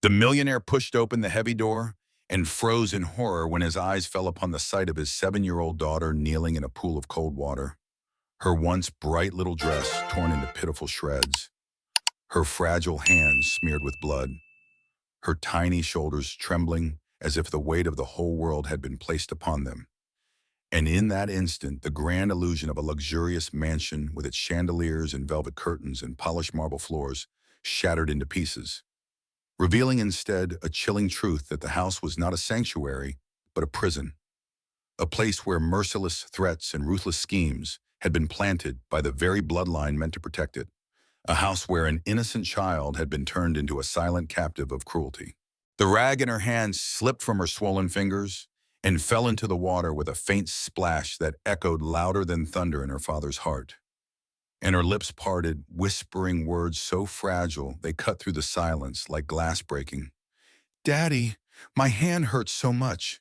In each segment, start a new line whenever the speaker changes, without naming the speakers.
The millionaire pushed open the heavy door and froze in horror when his eyes fell upon the sight of his 7-year-old daughter kneeling in a pool of cold water, her once bright little dress torn into pitiful shreds, her fragile hands smeared with blood, her tiny shoulders trembling as if the weight of the whole world had been placed upon them. And in that instant, the grand illusion of a luxurious mansion with its chandeliers and velvet curtains and polished marble floors shattered into pieces, revealing instead a chilling truth that the house was not a sanctuary, but a prison, a place where merciless threats and ruthless schemes had been planted by the very bloodline meant to protect it, a house where an innocent child had been turned into a silent captive of cruelty. The rag in her hand slipped from her swollen fingers and fell into the water with a faint splash that echoed louder than thunder in her father's heart. And her lips parted, whispering words so fragile they cut through the silence like glass breaking. "Daddy, my hand hurts so much."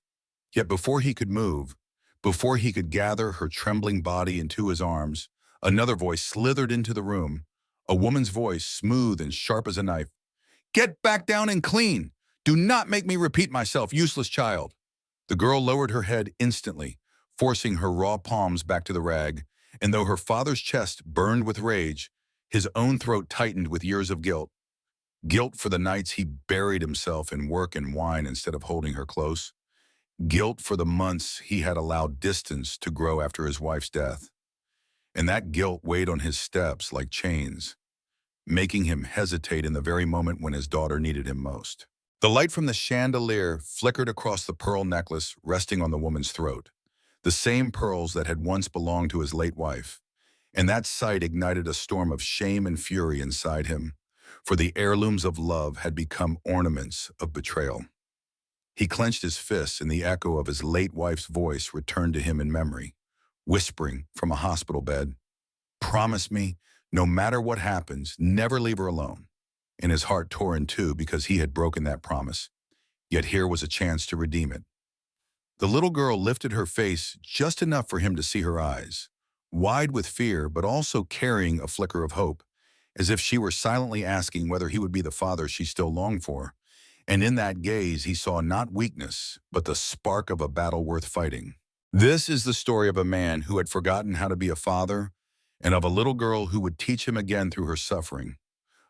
Yet before he could move, before he could gather her trembling body into his arms, another voice slithered into the room, a woman's voice, smooth and sharp as a knife. "Get back down and clean! Do not make me repeat myself, useless child!" The girl lowered her head instantly, forcing her raw palms back to the rag, and though her father's chest burned with rage, his own throat tightened with years of guilt. Guilt for the nights he buried himself in work and wine instead of holding her close. Guilt for the months he had allowed distance to grow after his wife's death. And that guilt weighed on his steps like chains, making him hesitate in the very moment when his daughter needed him most. The light from the chandelier flickered across the pearl necklace resting on the woman's throat, the same pearls that had once belonged to his late wife. And that sight ignited a storm of shame and fury inside him, for the heirlooms of love had become ornaments of betrayal. He clenched his fists, and the echo of his late wife's voice returned to him in memory, whispering from a hospital bed, "Promise me, no matter what happens, never leave her alone." And his heart tore in two because he had broken that promise. Yet here was a chance to redeem it. The little girl lifted her face just enough for him to see her eyes, wide with fear but also carrying a flicker of hope, as if she were silently asking whether he would be the father she still longed for. And in that gaze he saw not weakness, but the spark of a battle worth fighting. This is the story of a man who had forgotten how to be a father, and of a little girl who would teach him again through her suffering.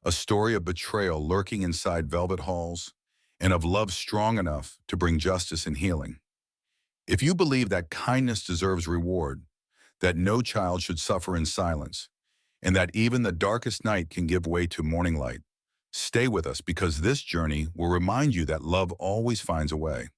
A story of betrayal lurking inside velvet halls, and of love strong enough to bring justice and healing. If you believe that kindness deserves reward, that no child should suffer in silence, and that even the darkest night can give way to morning light, stay with us because this journey will remind you that love always finds a way.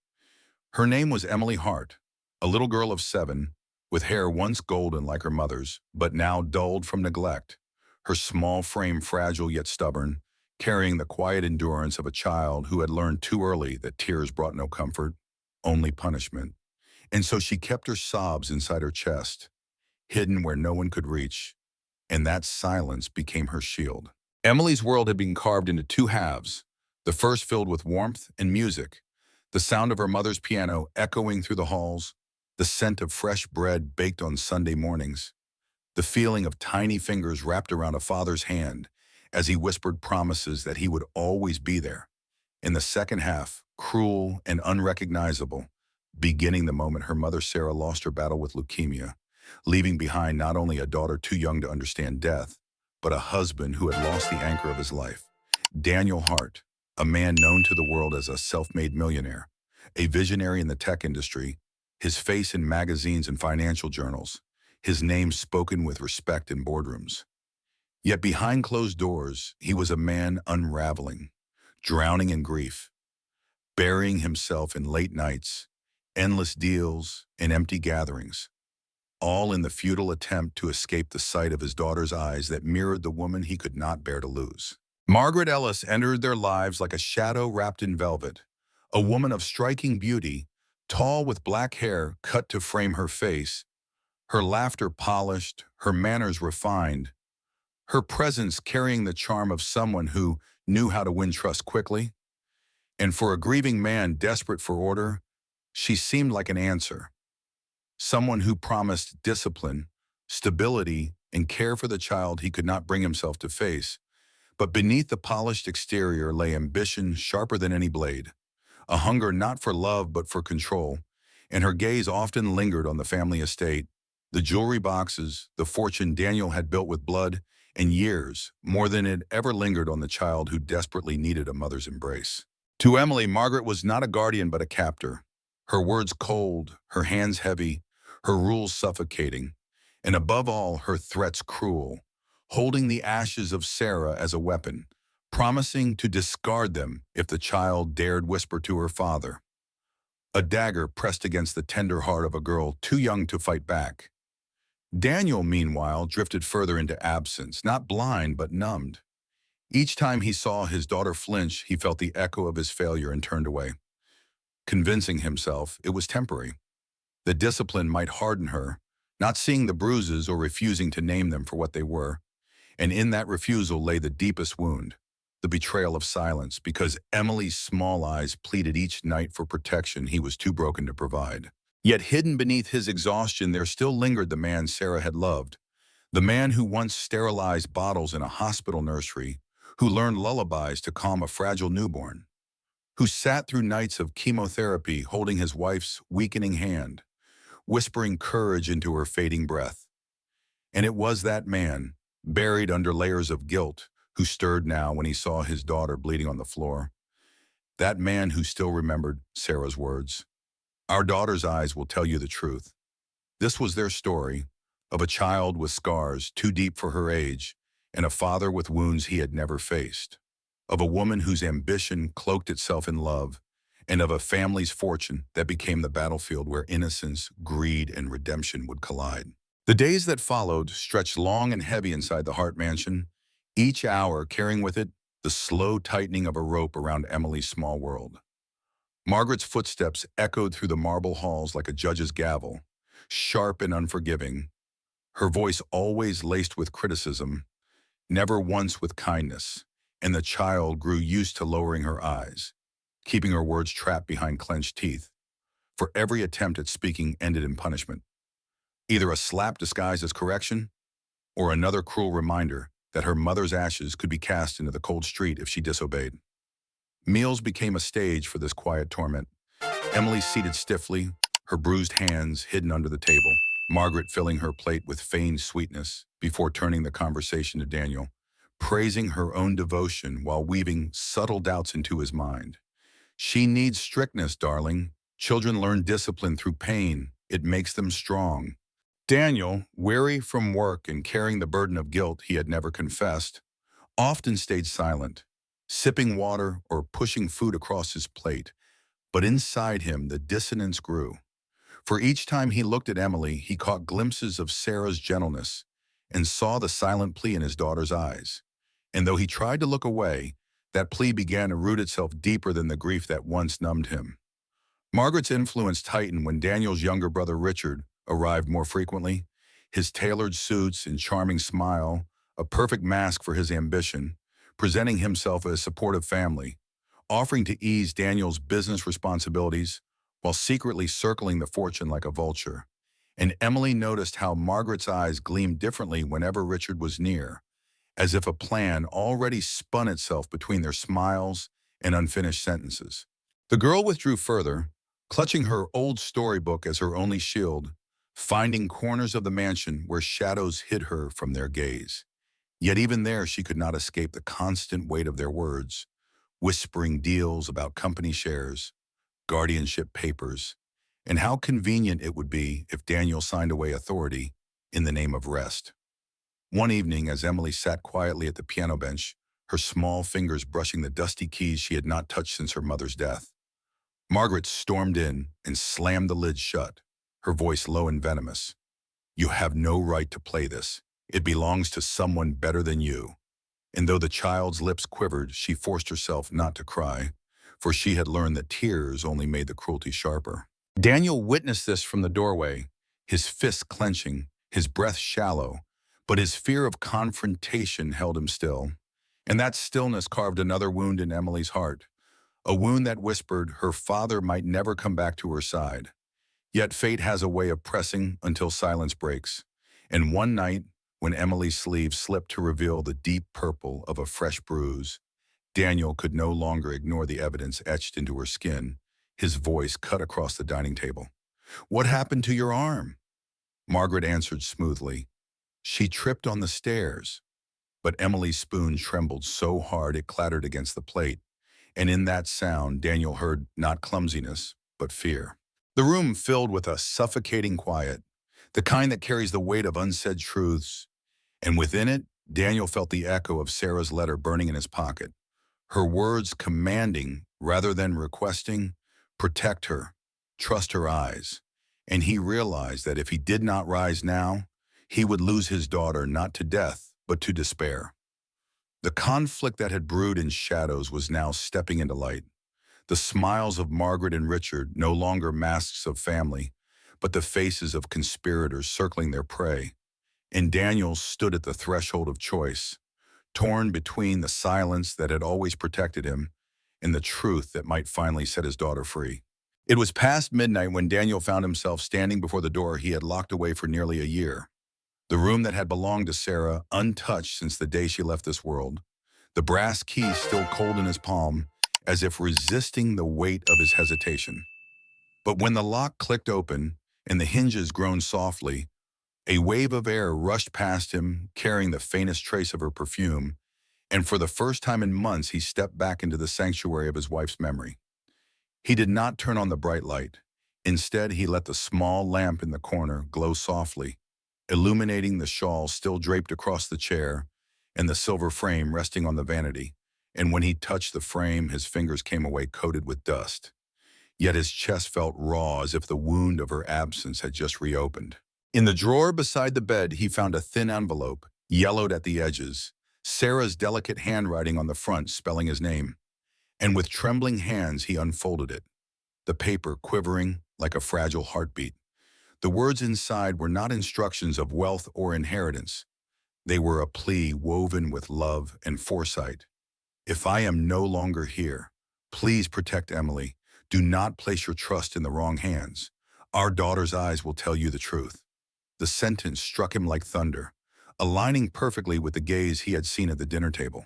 Her name was Emily Hart, a little girl of 7, with hair once golden like her mother's, but now dulled from neglect, her small frame fragile yet stubborn, carrying the quiet endurance of a child who had learned too early that tears brought no comfort, only punishment. And so she kept her sobs inside her chest, hidden where no one could reach, and that silence became her shield. Emily's world had been carved into two halves, the first filled with warmth and music, the sound of her mother's piano echoing through the halls, the scent of fresh bread baked on Sunday mornings, the feeling of tiny fingers wrapped around a father's hand as he whispered promises that he would always be there. In the second half, cruel and unrecognizable, beginning the moment her mother Sarah lost her battle with leukemia, leaving behind not only a daughter too young to understand death, but a husband who had lost the anchor of his life. Daniel Hart, a man known to the world as a self-made millionaire, a visionary in the tech industry, his face in magazines and financial journals, his name spoken with respect in boardrooms. Yet behind closed doors, he was a man unraveling, drowning in grief, burying himself in late nights, endless deals, and empty gatherings, all in the futile attempt to escape the sight of his daughter's eyes that mirrored the woman he could not bear to lose. Margaret Ellis entered their lives like a shadow wrapped in velvet, a woman of striking beauty, tall with black hair cut to frame her face, her laughter polished, her manners refined, her presence carrying the charm of someone who knew how to win trust quickly. And for a grieving man desperate for order, she seemed like an answer. Someone who promised discipline, stability, and care for the child he could not bring himself to face, But beneath the polished exterior lay ambition sharper than any blade, a hunger not for love but for control, and her gaze often lingered on the family estate, the jewelry boxes, the fortune Daniel had built with blood and years, more than it ever lingered on the child who desperately needed a mother's embrace. To Emily, Margaret was not a guardian but a captor, her words cold, her hands heavy, her rules suffocating, and above all, her threats cruel, holding the ashes of Sarah as a weapon, promising to discard them if the child dared whisper to her father. A dagger pressed against the tender heart of a girl too young to fight back. Daniel, meanwhile, drifted further into absence, not blind but numbed. Each time he saw his daughter flinch, he felt the echo of his failure and turned away, convincing himself it was temporary. The discipline might harden her, not seeing the bruises or refusing to name them for what they were. And in that refusal lay the deepest wound, the betrayal of silence, because Emily's small eyes pleaded each night for protection he was too broken to provide. Yet hidden beneath his exhaustion there still lingered the man Sarah had loved, the man who once sterilized bottles in a hospital nursery, who learned lullabies to calm a fragile newborn, who sat through nights of chemotherapy holding his wife's weakening hand, whispering courage into her fading breath. And it was that man, buried under layers of guilt, who stirred now when he saw his daughter bleeding on the floor. That man who still remembered Sarah's words. Our daughter's eyes will tell you the truth. This was their story, of a child with scars too deep for her age, and a father with wounds he had never faced, of a woman whose ambition cloaked itself in love, and of a family's fortune that became the battlefield where innocence, greed, and redemption would collide. The days that followed stretched long and heavy inside the Hart mansion, each hour carrying with it the slow tightening of a rope around Emily's small world. Margaret's footsteps echoed through the marble halls like a judge's gavel, sharp and unforgiving, her voice always laced with criticism, never once with kindness, and the child grew used to lowering her eyes, keeping her words trapped behind clenched teeth, for every attempt at speaking ended in punishment. Either a slap disguised as correction, or another cruel reminder that her mother's ashes could be cast into the cold street if she disobeyed. Meals became a stage for this quiet torment. Emily seated stiffly, her bruised hands hidden under the table, Margaret filling her plate with feigned sweetness before turning the conversation to Daniel, praising her own devotion while weaving subtle doubts into his mind. She needs strictness, darling. Children learn discipline through pain. It makes them strong. Daniel, weary from work and carrying the burden of guilt he had never confessed, often stayed silent, sipping water or pushing food across his plate. But inside him, the dissonance grew. For each time he looked at Emily, he caught glimpses of Sarah's gentleness and saw the silent plea in his daughter's eyes. And though he tried to look away, that plea began to root itself deeper than the grief that once numbed him. Margaret's influence tightened when Daniel's younger brother Richard arrived more frequently, his tailored suits and charming smile, a perfect mask for his ambition, presenting himself as a supportive family, offering to ease Daniel's business responsibilities while secretly circling the fortune like a vulture. And Emily noticed how Margaret's eyes gleamed differently whenever Richard was near, as if a plan already spun itself between their smiles and unfinished sentences. The girl withdrew further, clutching her old storybook as her only shield, finding corners of the mansion where shadows hid her from their gaze. Yet even there she could not escape the constant weight of their words, whispering deals about company shares, guardianship papers, and how convenient it would be if Daniel signed away authority in the name of rest. One evening, as Emily sat quietly at the piano bench, her small fingers brushing the dusty keys she had not touched since her mother's death, Margaret stormed in and slammed the lid shut, her voice low and venomous. "You have no right to play this. It belongs to someone better than you." And though the child's lips quivered, she forced herself not to cry, for she had learned that tears only made the cruelty sharper. Daniel witnessed this from the doorway, his fists clenching, his breath shallow, but his fear of confrontation held him still. And that stillness carved another wound in Emily's heart, a wound that whispered her father might never come back to her side. Yet fate has a way of pressing until silence breaks. And one night, when Emily's sleeve slipped to reveal the deep purple of a fresh bruise. Daniel could no longer ignore the evidence etched into her skin. His voice cut across the dining table. "What happened to your arm?" Margaret answered smoothly. "She tripped on the stairs." But Emily's spoon trembled so hard it clattered against the plate, and in that sound Daniel heard not clumsiness, but fear. The room filled with a suffocating quiet, the kind that carries the weight of unsaid truths, and within it, Daniel felt the echo of Sarah's letter burning in his pocket, her words commanding rather than requesting, protect her, trust her eyes. And he realized that if he did not rise now, he would lose his daughter not to death, but to despair. The conflict that had brewed in shadows was now stepping into light. The smiles of Margaret and Richard, no longer masks of family, but the faces of conspirators circling their prey. And Daniel stood at the threshold of choice, torn between the silence that had always protected him and the truth that might finally set his daughter free. It was past midnight when Daniel found himself standing before the door he had locked away for nearly a year. The room that had belonged to Sarah, untouched since the day she left this world, the brass key still cold in his palm, as if resisting the weight of his hesitation. But when the lock clicked open and the hinges groaned softly, a wave of air rushed past him, carrying the faintest trace of her perfume, and for the first time in months he stepped back into the sanctuary of his wife's memory. He did not turn on the bright light. Instead, he let the small lamp in the corner glow softly, illuminating the shawl still draped across the chair and the silver frame resting on the vanity. And when he touched the frame, his fingers came away coated with dust. Yet his chest felt raw, as if the wound of her absence had just reopened. In the drawer beside the bed, he found a thin envelope, yellowed at the edges, Sarah's delicate handwriting on the front spelling his name. And with trembling hands, he unfolded it, the paper quivering like a fragile heartbeat. The words inside were not instructions of wealth or inheritance. They were a plea woven with love and foresight. "If I am no longer here, please protect Emily. Do not place your trust in the wrong hands. Our daughter's eyes will tell you the truth." The sentence struck him like thunder, aligning perfectly with the gaze he had seen at the dinner table.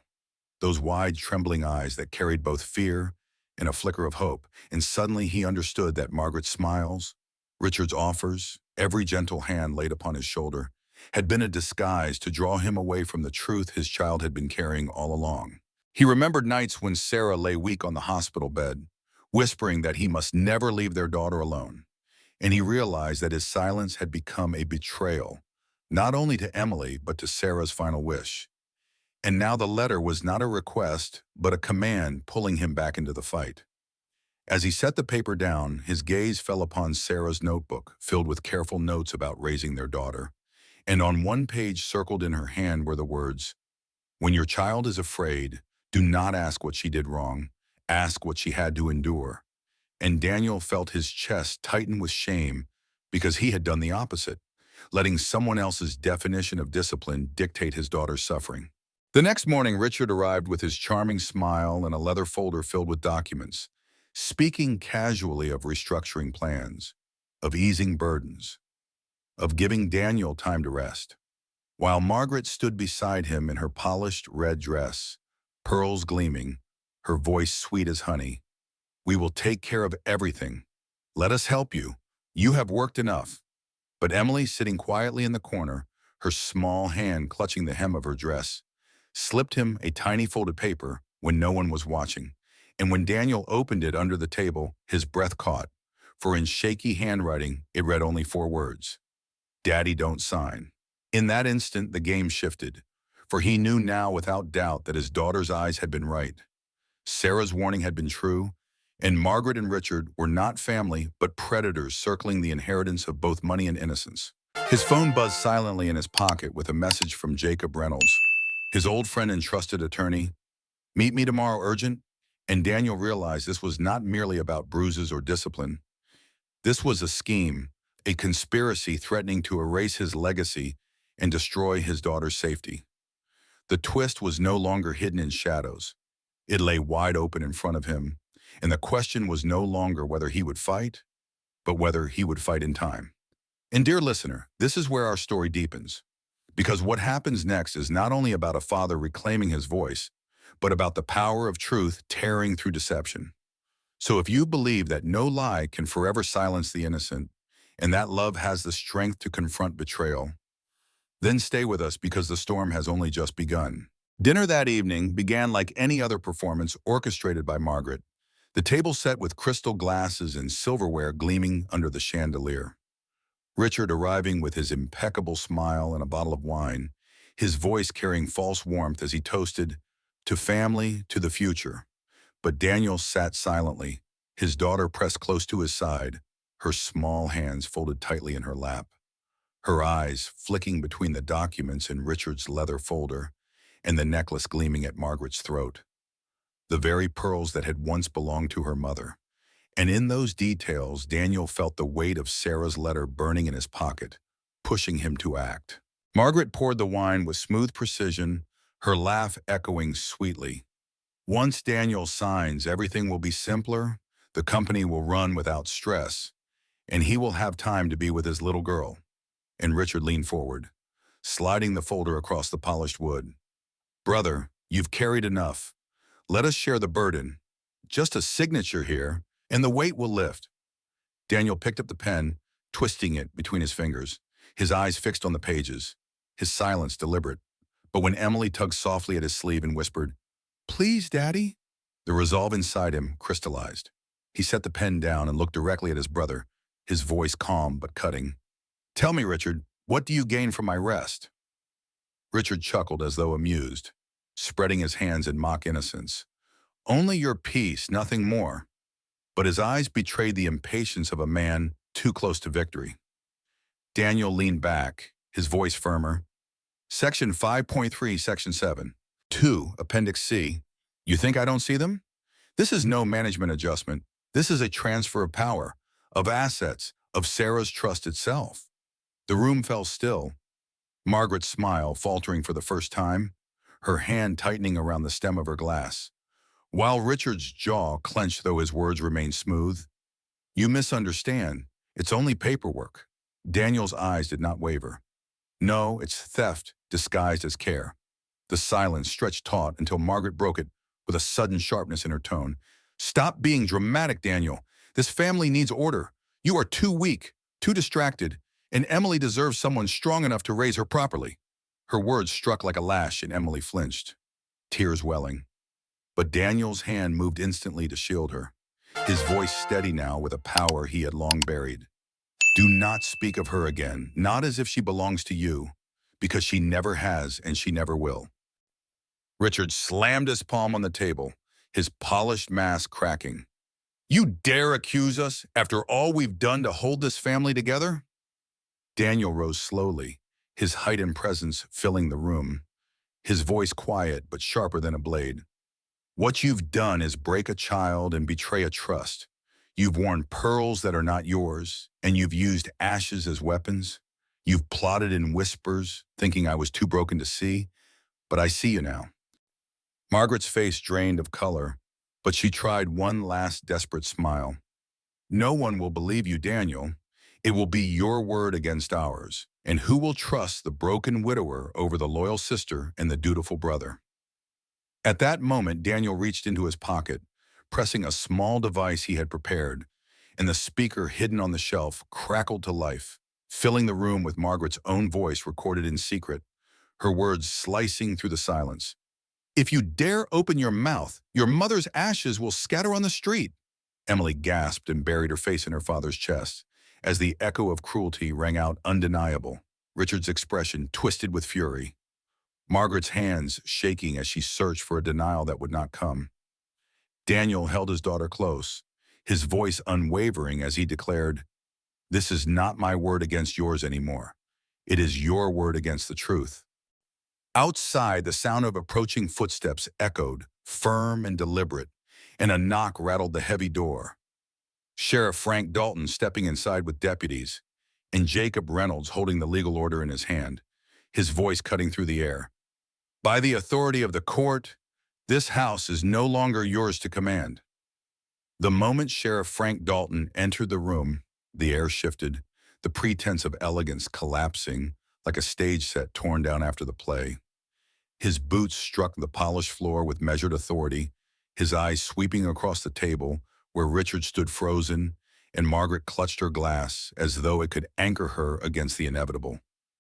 Those wide, trembling eyes that carried both fear and a flicker of hope. And suddenly he understood that Margaret's smiles, Richard's offers, every gentle hand laid upon his shoulder, had been a disguise to draw him away from the truth his child had been carrying all along. He remembered nights when Sarah lay weak on the hospital bed, whispering that he must never leave their daughter alone. And he realized that his silence had become a betrayal, not only to Emily, but to Sarah's final wish. And now the letter was not a request, but a command pulling him back into the fight. As he set the paper down, his gaze fell upon Sarah's notebook, filled with careful notes about raising their daughter. And on one page circled in her hand were the words, "When your child is afraid, do not ask what she did wrong. Ask what she had to endure." And Daniel felt his chest tighten with shame because he had done the opposite, letting someone else's definition of discipline dictate his daughter's suffering. The next morning, Richard arrived with his charming smile and a leather folder filled with documents, speaking casually of restructuring plans, of easing burdens, of giving Daniel time to rest. While Margaret stood beside him in her polished red dress, pearls gleaming, her voice sweet as honey. "We will take care of everything. Let us help you. You have worked enough." But Emily, sitting quietly in the corner, her small hand clutching the hem of her dress, slipped him a tiny folded paper when no one was watching. And when Daniel opened it under the table, his breath caught, for in shaky handwriting it read only 4 words: "Daddy, don't sign." In that instant, the game shifted, for he knew now without doubt that his daughter's eyes had been right. Sarah's warning had been true, and Margaret and Richard were not family, but predators circling the inheritance of both money and innocence. His phone buzzed silently in his pocket with a message from Jacob Reynolds, his old friend and trusted attorney. "Meet me tomorrow, urgent." And Daniel realized this was not merely about bruises or discipline. This was a scheme, a conspiracy threatening to erase his legacy and destroy his daughter's safety. The twist was no longer hidden in shadows. It lay wide open in front of him, and the question was no longer whether he would fight, but whether he would fight in time. And dear listener, this is where our story deepens. Because what happens next is not only about a father reclaiming his voice, but about the power of truth tearing through deception. So if you believe that no lie can forever silence the innocent, and that love has the strength to confront betrayal, then stay with us because the storm has only just begun. Dinner that evening began like any other performance orchestrated by Margaret, the table set with crystal glasses and silverware gleaming under the chandelier. Richard arriving with his impeccable smile and a bottle of wine, his voice carrying false warmth as he toasted, "To family, to the future." But Daniel sat silently, his daughter pressed close to his side, her small hands folded tightly in her lap, her eyes flicking between the documents in Richard's leather folder and the necklace gleaming at Margaret's throat, the very pearls that had once belonged to her mother. And in those details, Daniel felt the weight of Sarah's letter burning in his pocket, pushing him to act. Margaret poured the wine with smooth precision, her laugh echoing sweetly. Once Daniel signs, everything will be simpler, the company will run without stress, and he will have time to be with his little girl. And Richard leaned forward, sliding the folder across the polished wood. "Brother, you've carried enough. Let us share the burden. Just a signature here, and the weight will lift." Daniel picked up the pen, twisting it between his fingers, his eyes fixed on the pages, his silence deliberate. But when Emily tugged softly at his sleeve and whispered, "Please, Daddy," the resolve inside him crystallized. He set the pen down and looked directly at his brother, his voice calm but cutting. "Tell me, Richard, what do you gain from my rest?" Richard chuckled as though amused, spreading his hands in mock innocence. "Only your peace, nothing more." But his eyes betrayed the impatience of a man too close to victory. Daniel leaned back, his voice firmer. "Section 5.3, Section 7. 2, Appendix C. You think I don't see them? This is no management adjustment. This is a transfer of power, of assets, of Sarah's trust itself." The room fell still. Margaret's smile faltering for the first time, her hand tightening around the stem of her glass, while Richard's jaw clenched though his words remained smooth. "You misunderstand. It's only paperwork." Daniel's eyes did not waver. "No, it's theft disguised as care." The silence stretched taut until Margaret broke it with a sudden sharpness in her tone. "Stop being dramatic, Daniel. This family needs order. You are too weak, too distracted, and Emily deserves someone strong enough to raise her properly." Her words struck like a lash and Emily flinched, tears welling. But Daniel's hand moved instantly to shield her, his voice steady now with a power he had long buried. "Do not speak of her again, not as if she belongs to you, because she never has and she never will." Richard slammed his palm on the table, his polished mask cracking. "You dare accuse us after all we've done to hold this family together?" Daniel rose slowly, his heightened presence filling the room, his voice quiet but sharper than a blade. "What you've done is break a child and betray a trust. You've worn pearls that are not yours, and you've used ashes as weapons. You've plotted in whispers, thinking I was too broken to see, but I see you now." Margaret's face drained of color, but she tried one last desperate smile. "No one will believe you, Daniel. It will be your word against ours, and who will trust the broken widower over the loyal sister and the dutiful brother?" At that moment, Daniel reached into his pocket, pressing a small device he had prepared, and the speaker hidden on the shelf crackled to life, filling the room with Margaret's own voice recorded in secret, her words slicing through the silence. "If you dare open your mouth, your mother's ashes will scatter on the street." Emily gasped and buried her face in her father's chest, as the echo of cruelty rang out undeniable, Richard's expression twisted with fury, Margaret's hands shaking as she searched for a denial that would not come. Daniel held his daughter close, his voice unwavering as he declared, "This is not my word against yours anymore. It is your word against the truth." Outside, the sound of approaching footsteps echoed, firm and deliberate, and a knock rattled the heavy door. Sheriff Frank Dalton stepping inside with deputies, and Jacob Reynolds holding the legal order in his hand, his voice cutting through the air. "By the authority of the court, this house is no longer yours to command." The moment Sheriff Frank Dalton entered the room, the air shifted, the pretense of elegance collapsing, like a stage set torn down after the play. His boots struck the polished floor with measured authority, his eyes sweeping across the table where Richard stood frozen, and Margaret clutched her glass as though it could anchor her against the inevitable.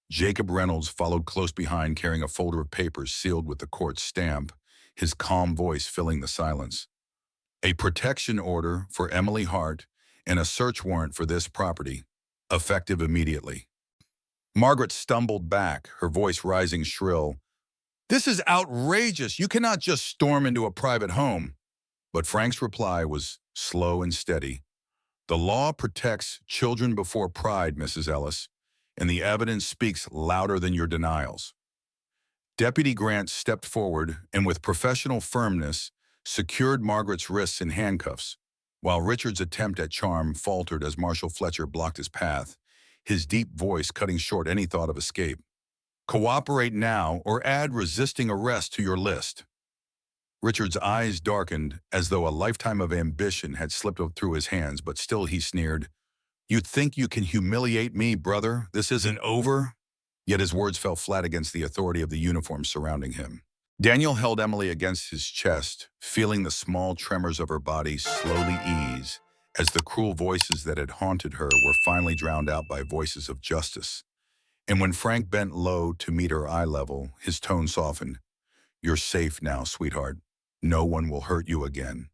Jacob Reynolds followed close behind carrying a folder of papers sealed with the court's stamp, his calm voice filling the silence. A protection order for Emily Hart and a search warrant for this property, effective immediately. Margaret stumbled back, her voice rising shrill. "This is outrageous. You cannot just storm into a private home." But Frank's reply was slow and steady. "The law protects children before pride, Mrs. Ellis, and the evidence speaks louder than your denials." Deputy Grant stepped forward and with professional firmness secured Margaret's wrists in handcuffs, while Richard's attempt at charm faltered as Marshal Fletcher blocked his path, his deep voice cutting short any thought of escape. "Cooperate now or add resisting arrest to your list." Richard's eyes darkened as though a lifetime of ambition had slipped through his hands, but still he sneered. "You think you can humiliate me, brother? This isn't over?" Yet his words fell flat against the authority of the uniform surrounding him. Daniel held Emily against his chest, feeling the small tremors of her body slowly ease as the cruel voices that had haunted her were finally drowned out by voices of justice. And when Frank bent low to meet her eye level, his tone softened. "You're safe now, sweetheart. No one will hurt you again."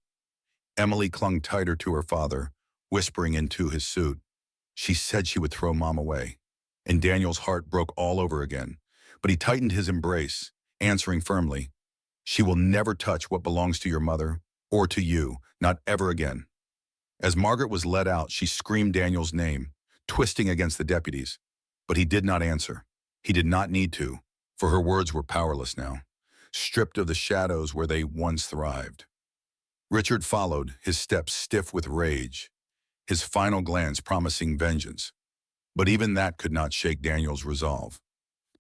Emily clung tighter to her father, whispering into his suit. "She said she would throw Mom away." And Daniel's heart broke all over again, but he tightened his embrace, answering firmly, "She will never touch what belongs to your mother, or to you, not ever again." As Margaret was led out, she screamed Daniel's name, twisting against the deputies. But he did not answer. He did not need to, for her words were powerless now, stripped of the shadows where they once thrived. Richard followed, his steps stiff with rage, his final glance promising vengeance. But even that could not shake Daniel's resolve,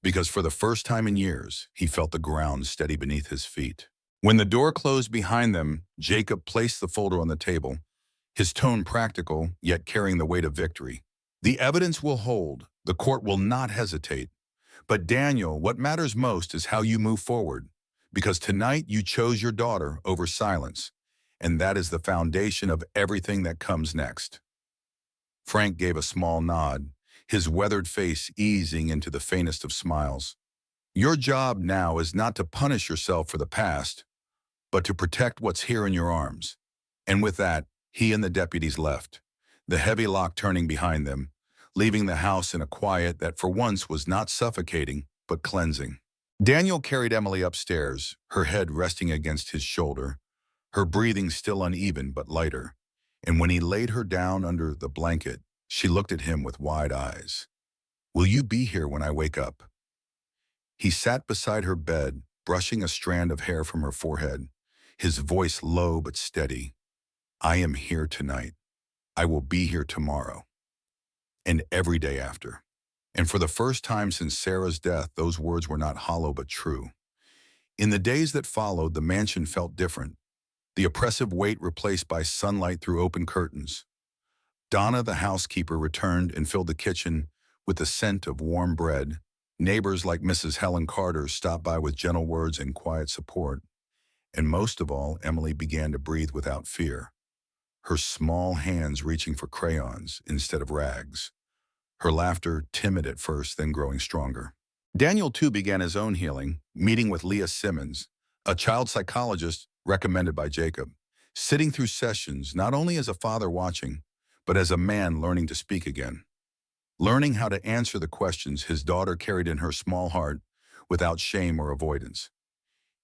because for the first time in years, he felt the ground steady beneath his feet. When the door closed behind them, Jacob placed the folder on the table, his tone practical, yet carrying the weight of victory. "The evidence will hold. The court will not hesitate. But Daniel, what matters most is how you move forward, because tonight you chose your daughter over silence, and that is the foundation of everything that comes next." Frank gave a small nod, his weathered face easing into the faintest of smiles. "Your job now is not to punish yourself for the past, but to protect what's here in your arms." And with that, he and the deputies left, the heavy lock turning behind them, leaving the house in a quiet that for once was not suffocating, but cleansing. Daniel carried Emily upstairs, her head resting against his shoulder, her breathing still uneven but lighter. And when he laid her down under the blanket, she looked at him with wide eyes. "Will you be here when I wake up?" He sat beside her bed, brushing a strand of hair from her forehead, his voice low but steady. "I am here tonight. I will be here tomorrow. And every day after." And for the first time since Sarah's death, those words were not hollow but true. In the days that followed, the mansion felt different, the oppressive weight replaced by sunlight through open curtains. Donna, the housekeeper, returned and filled the kitchen with the scent of warm bread. Neighbors like Mrs. Helen Carter stopped by with gentle words and quiet support. And most of all, Emily began to breathe without fear, her small hands reaching for crayons instead of rags, her laughter timid at first, then growing stronger. Daniel, too, began his own healing, meeting with Leah Simmons, a child psychologist recommended by Jacob, sitting through sessions not only as a father watching, but as a man learning to speak again, learning how to answer the questions his daughter carried in her small heart without shame or avoidance.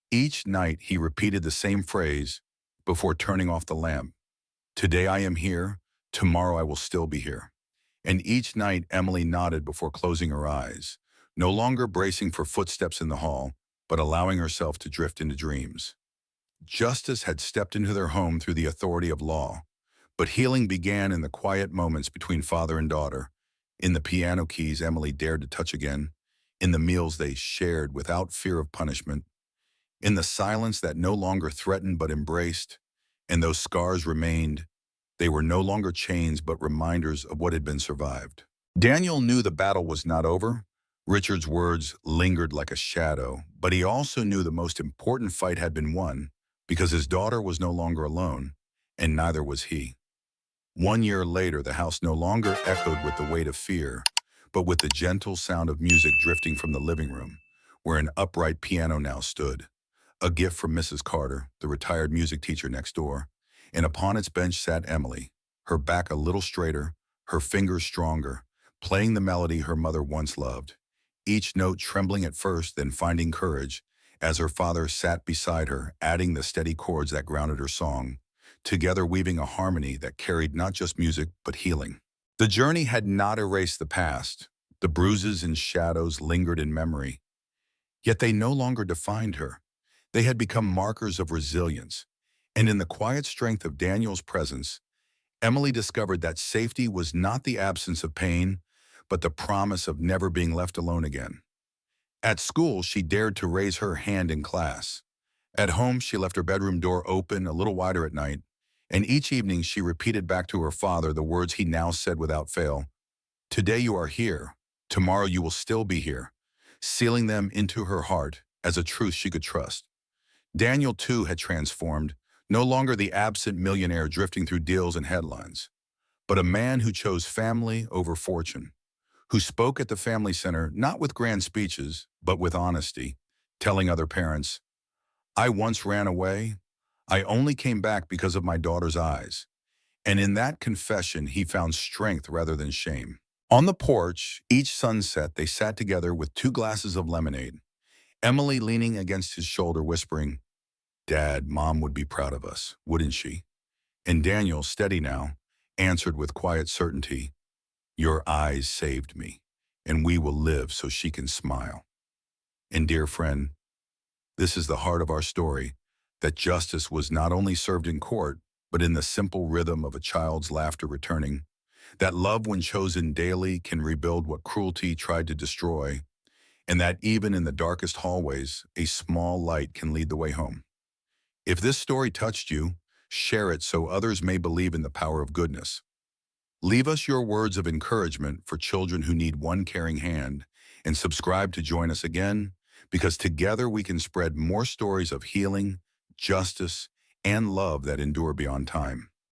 Each night he repeated the same phrase before turning off the lamp. "Today I am here, tomorrow I will still be here." And each night Emily nodded before closing her eyes, no longer bracing for footsteps in the hall, but allowing herself to drift into dreams. Justice had stepped into their home through the authority of law, but healing began in the quiet moments between father and daughter, in the piano keys Emily dared to touch again, in the meals they shared without fear of punishment, in the silence that no longer threatened but embraced, and those scars remained. They were no longer chains but reminders of what had been survived. Daniel knew the battle was not over. Richard's words lingered like a shadow, but he also knew the most important fight had been won because his daughter was no longer alone, and neither was he. 1 year later, the house no longer echoed with the weight of fear, but with the gentle sound of music drifting from the living room, where an upright piano now stood. A gift from Mrs. Carter, the retired music teacher next door, and upon its bench sat Emily, her back a little straighter, her fingers stronger, playing the melody her mother once loved, each note trembling at first, then finding courage, as her father sat beside her, adding the steady chords that grounded her song, together weaving a harmony that carried not just music but healing. The journey had not erased the past. The bruises and shadows lingered in memory, yet they no longer defined her. They had become markers of resilience. And in the quiet strength of Daniel's presence, Emily discovered that safety was not the absence of pain, but the promise of never being left alone again. At school, she dared to raise her hand in class. At home, she left her bedroom door open a little wider at night, and each evening she repeated back to her father the words he now said without fail. Today you are here. Tomorrow you will still be here, sealing them into her heart as a truth she could trust. Daniel, too, had transformed, no longer the absent millionaire drifting through deals and headlines, but a man who chose family over fortune, who spoke at the family center not with grand speeches, but with honesty, telling other parents, I once ran away. I only came back because of my daughter's eyes. And in that confession, he found strength rather than shame. On the porch, each sunset, they sat together with 2 glasses of lemonade, Emily leaning against his shoulder, whispering, Dad, Mom would be proud of us, wouldn't she? And Daniel, steady now, answered with quiet certainty, Your eyes saved me, and we will live so she can smile. And dear friend, this is the heart of our story, that justice was not only served in court, but in the simple rhythm of a child's laughter returning, that love when chosen daily can rebuild what cruelty tried to destroy, and that even in the darkest hallways, a small light can lead the way home. If this story touched you, share it so others may believe in the power of goodness. Leave us your words of encouragement for children who need one caring hand, and subscribe to join us again, because together we can spread more stories of healing, justice, and love that endure beyond time.